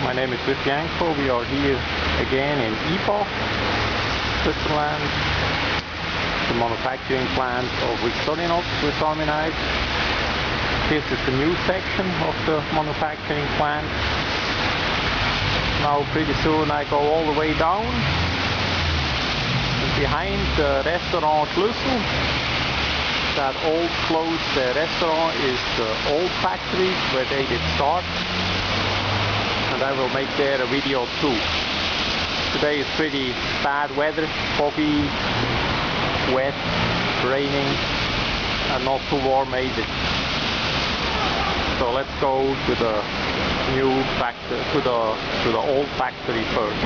my name is Swissbianco. We are here again in ibach, Switzerland, the manufacturing plant of victorinox Swiss Army knife. This is the new section of the manufacturing plant. Now pretty soon I go all the way down, and behind the restaurant Schlüssel, that old closed restaurant, is the old factory where they did start, and I will make there a video too. Today is pretty bad weather, foggy, wet, raining, and not too warm either. So let's go to the new factory, to the old factory first.